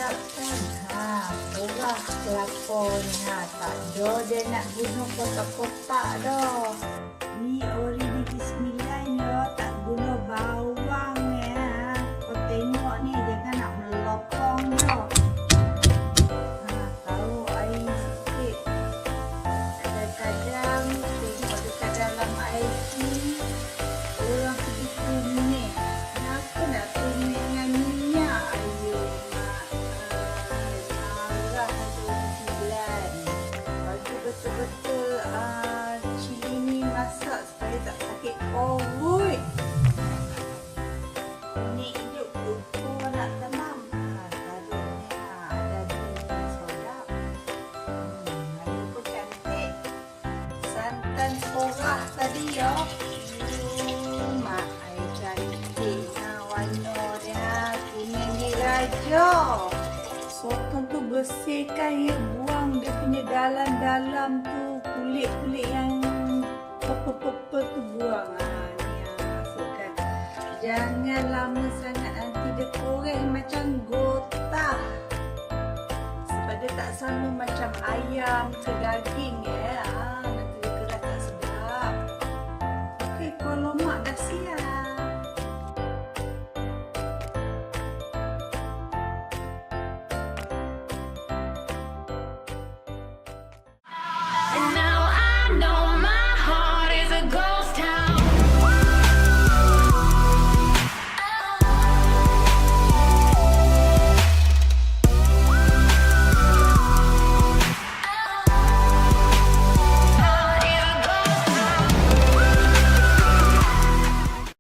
sedap kan. Murah kelapa ni. Tak ada dia nak guna kotak-kotak dah. Ni ori di 9 ya, tak guna bawang ya. Kau tengok ni jangan nak melopong dah. Taruh air sikit. Kadang-kadang tengok dekat dalam air ni kurang 30 minit. Kenapa nak tumis dengan minyak? Ayo mak. Marah ada bulan. Bagi betul-betul cili ni masak supaya tak sakit perut. Ni hidup lupa nak tenang. Taruh ni ada ni sedap. Ada pun cantik. Santan porah tadi ya. Mak air cantik. Warna dia kuning diraja. Sotong tu bersihkan ya, buang dia punya dalam-dalam tu, kulit-kulit yang purple-purple tu buang. Ni yang masukkan. Jangan lama sangat, nanti dia koreng macam gotah. Sebab dia tak sama macam ayam ke daging ya. Nanti dia keras tak sedap. Okey, kuah lemak dah siap. And